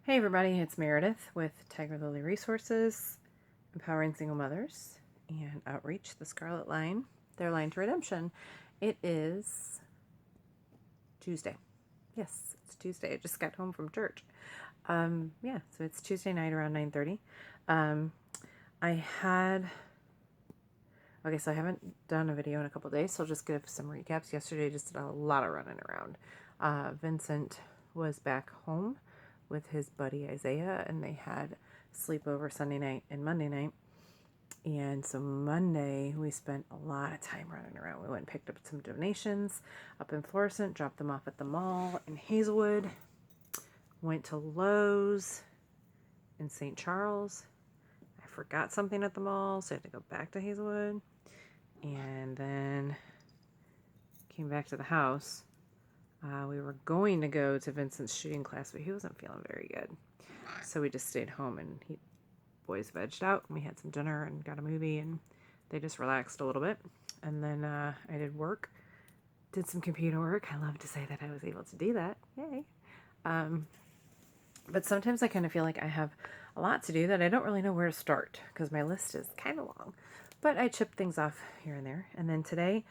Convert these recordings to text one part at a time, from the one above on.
Hey everybody, it's Meredith with Tiger Lily Resources, empowering single mothers, and Outreach, the Scarlet Line, their line to redemption. It is Tuesday. Yes, it's Tuesday. I just got home from church. So it's Tuesday night around 9:30. Um, I had so I haven't done a video in a couple days, so I'll just give some recaps. Yesterday, I just did a lot of running around. Vincent was back home with his buddy Isaiah, and they had sleepover Sunday night and Monday night. And so Monday, we spent a lot of time running around. We went and picked up some donations up in Florissant, dropped them off at the mall in Hazelwood, went to Lowe's in St. Charles. I forgot something at the mall, so I had to go back to Hazelwood. And then came back to the house. We were going to go to Vincent's shooting class, but he wasn't feeling very good. So we just stayed home, and boys vegged out, and we had some dinner and got a movie, and they just relaxed a little bit. And then I did some computer work. I love to say that I was able to do that. Yay. But sometimes I kind of feel like I have a lot to do that I don't really know where to start because my list is kind of long. But I chip things off here and there. And then today,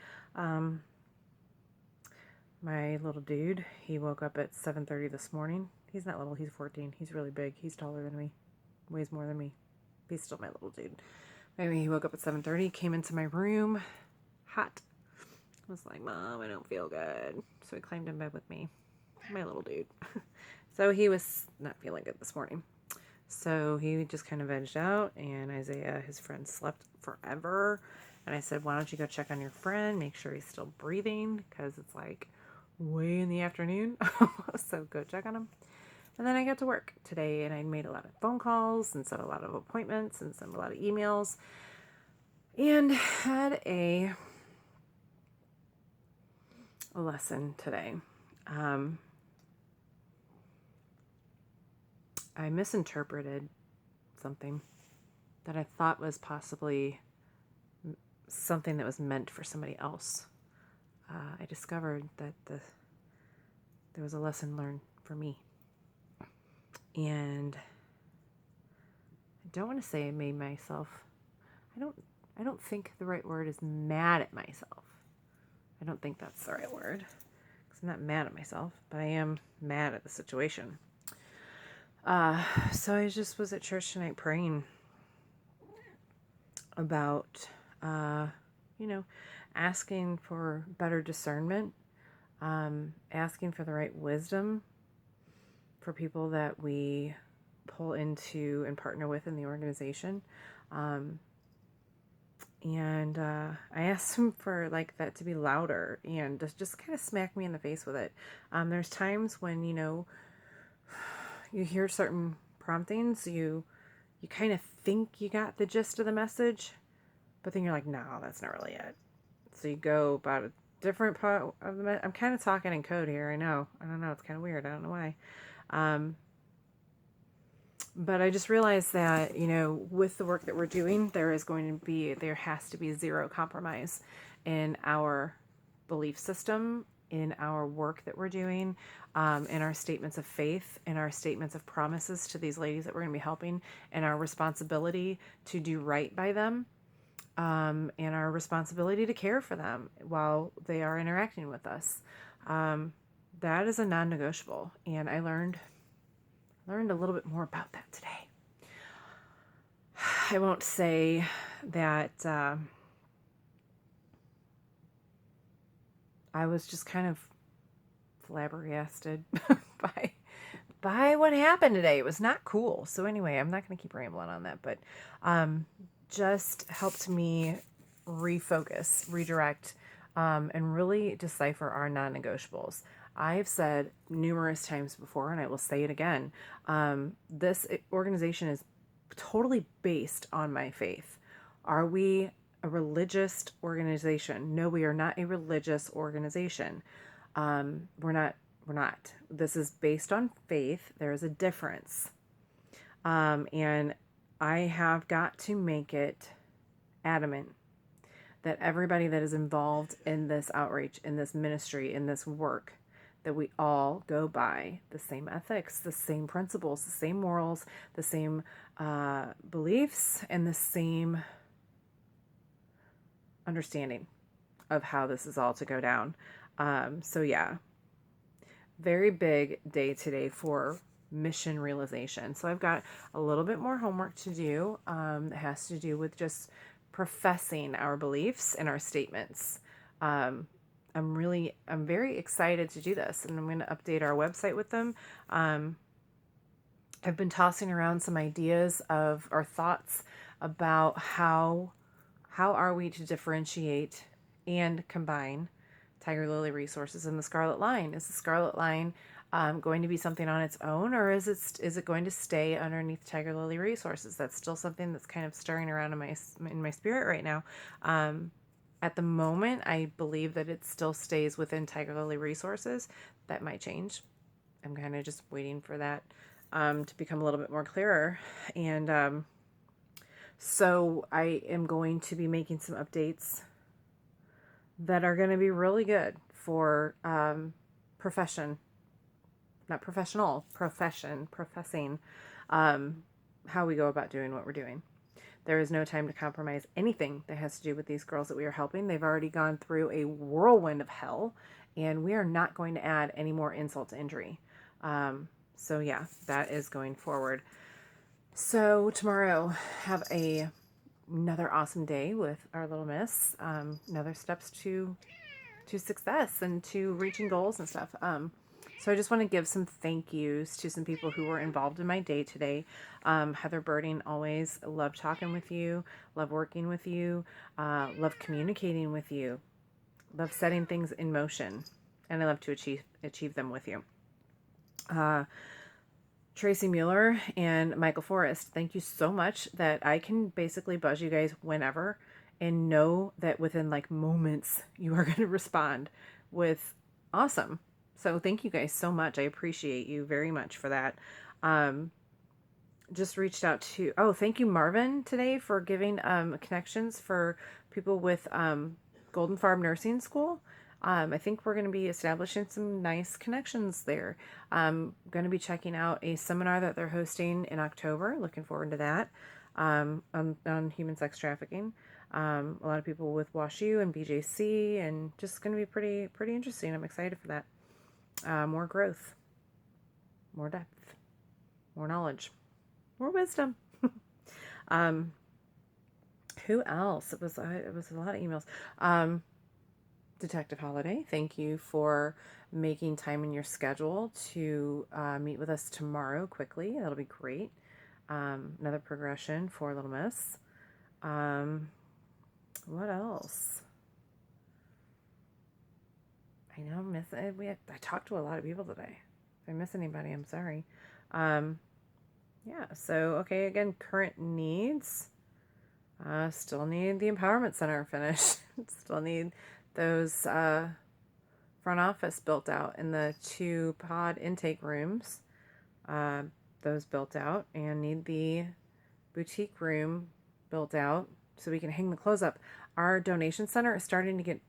my little dude, he woke up at 7:30 this morning. He's not little, he's 14. He's really big. He's taller than me, weighs more than me. He's still my little dude. Anyway, he woke up at 7:30, came into my room, hot. I was like, Mom, I don't feel good. So he climbed in bed with me, my little dude. So he was not feeling good this morning. So he just kind of vegged out, and Isaiah, his friend, slept forever. And I said, why don't you go check on your friend, make sure he's still breathing, because it's like way in the afternoon. So go check on him. And then I got to work today, and I made a lot of phone calls and set a lot of appointments and sent a lot of emails, and had a lesson today. I misinterpreted something that I thought was possibly something that was meant for somebody else. I discovered that there was a lesson learned for me. And I don't want to say I made myself, I don't think the right word is mad at myself. I don't think that's the right word, because I'm not mad at myself, but I am mad at the situation. So I just was at church tonight praying about, asking for better discernment, asking for the right wisdom for people that we pull into and partner with in the organization. And I asked him for that to be louder and just kind of smack me in the face with it. There's times when, you hear certain promptings, you kind of think you got the gist of the message, but then you're like, no, that's not really it. So you go about a different part of the I'm kind of talking in code here. I don't know. It's kind of weird. I don't know why. But I just realized that, with the work that we're doing, there has to be zero compromise in our belief system, in our work that we're doing, in our statements of faith, in our statements of promises to these ladies that we're going to be helping, and our responsibility to do right by them, and our responsibility to care for them while they are interacting with us. That is a non-negotiable, and I learned a little bit more about that today. I won't say that I was just kind of flabbergasted by what happened today. It was not cool. So anyway, I'm not going to keep rambling on that, but just helped me refocus, redirect, and really decipher our non-negotiables. I've said numerous times before, and I will say it again, this organization is totally based on my faith. Are we a religious organization? No, we are not a religious organization. We're not. This is based on faith. There is a difference. And I have got to make it adamant that everybody that is involved in this outreach, in this ministry, in this work, that we all go by the same ethics, the same principles, the same morals, the same beliefs, and the same understanding of how this is all to go down. So yeah, very big day today for mission realization. So I've got a little bit more homework to do that has to do with just professing our beliefs and our statements. I'm very excited to do this, and I'm going to update our website with them. I've been tossing around some ideas of our thoughts about how are we to differentiate and combine Tiger Lily Resources and the Scarlet Line? Is the Scarlet Line going to be something on its own, or is it going to stay underneath Tiger Lily Resources? That's still something that's kind of stirring around in my spirit right now. At the moment, I believe that it still stays within Tiger Lily Resources. That might change. I'm kind of just waiting for that to become a little bit more clearer. And so I am going to be making some updates that are going to be really good for professing how we go about doing what we're doing. There is no time to compromise anything that has to do with these girls that we are helping. They've already gone through a whirlwind of hell, and we are not going to add any more insult to injury. So yeah, that is going forward. So tomorrow, have another awesome day with our little miss. Another steps to success and to reaching goals and stuff. So I just want to give some thank yous to some people who were involved in my day today. Heather Birding, always love talking with you, love working with you, love communicating with you, love setting things in motion, and I love to achieve them with you. Tracy Mueller and Michael Forrest, thank you so much that I can basically buzz you guys whenever and know that within like moments you are going to respond with awesome. So thank you guys so much. I appreciate you very much for that. Just reached out to, thank you Marvin today for giving connections for people with Golden Farm Nursing School. I think we're going to be establishing some nice connections there. I'm going to be checking out a seminar that they're hosting in October. Looking forward to that on human sex trafficking. A lot of people with WashU and BJC, and just going to be pretty interesting. I'm excited for that. More growth, more depth, more knowledge, more wisdom. Who else? It was a lot of emails. Detective Holiday, thank you for making time in your schedule to meet with us tomorrow quickly. That'll be great. Another progression for Little Miss. What else? I know I talked to a lot of people today. If I miss anybody, I'm sorry. Yeah, so, okay, again, current needs. Still need the Empowerment Center finished. Still need those front office built out in the 2 pod intake rooms. Those built out, and need the boutique room built out so we can hang the clothes up. Our donation center is starting to get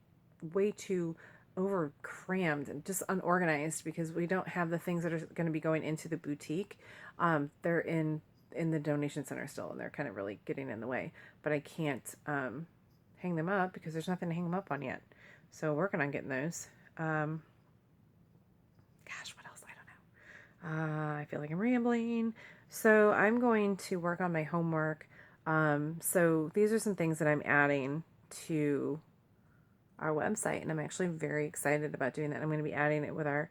way too over crammed and just unorganized because we don't have the things that are going to be going into the boutique. They're in the donation center still, and they're kind of really getting in the way, but I can't hang them up because there's nothing to hang them up on yet. So working on getting those. Gosh, what else? I don't know. I feel like I'm rambling. So I'm going to work on my homework. So these are some things that I'm adding to our website, and I'm actually very excited about doing that. I'm going to be adding it with our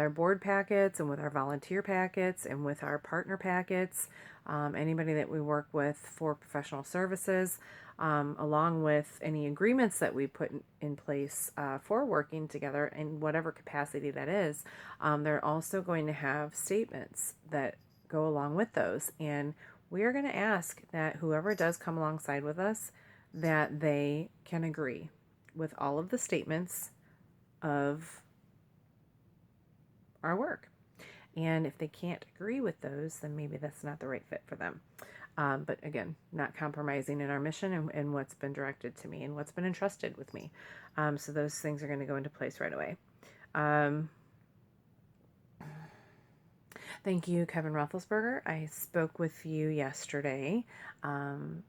board packets and with our volunteer packets and with our partner packets, anybody that we work with for professional services, along with any agreements that we put in place for working together in whatever capacity that is. They're also going to have statements that go along with those, and we are going to ask that whoever does come alongside with us, that they can agree with all of the statements of our work. And if they can't agree with those, then maybe that's not the right fit for them. But again, not compromising in our mission and what's been directed to me and what's been entrusted with me. So those things are going to go into place right away. Thank you, Kevin Roethlisberger. I spoke with you yesterday, and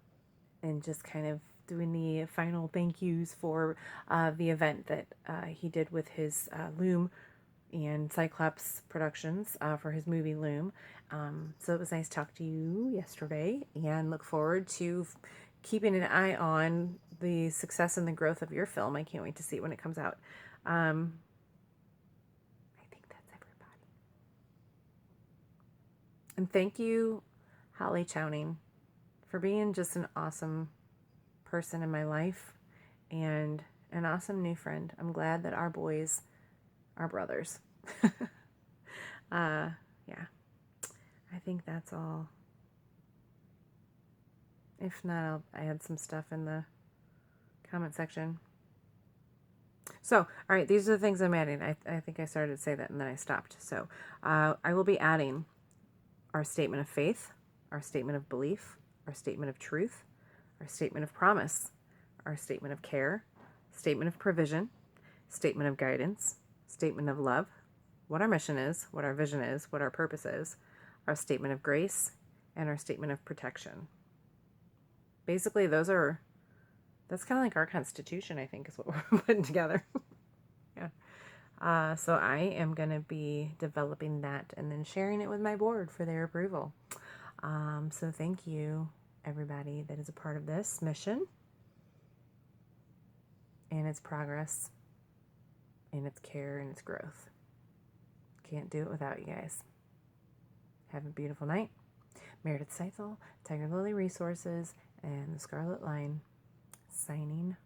just kind of doing the final thank yous for the event that he did with his Loom and Cyclops Productions for his movie Loom. So it was nice to talk to you yesterday, and look forward to keeping an eye on the success and the growth of your film. I can't wait to see it when it comes out. I think that's everybody. And thank you, Holly Chowning, for being just an awesome person in my life and an awesome new friend. I'm glad that our boys are brothers. Yeah, I think that's all. If not, I had some stuff in the comment section. So, all right, these are the things I'm adding. I think I started to say that and then I stopped. So, I will be adding our statement of faith, our statement of belief, our statement of truth, our statement of promise, our statement of care, statement of provision, statement of guidance, statement of love, what our mission is, what our vision is, what our purpose is, our statement of grace, and our statement of protection. Basically, that's kind of like our Constitution, I think, is what we're putting together. Yeah. So I am going to be developing that and then sharing it with my board for their approval. So thank you, everybody that is a part of this mission and its progress and its care and its growth. Can't do it without you guys. Have a beautiful night. Meredith Seithel, Tiger Lily Resources, and the Scarlet Line, signing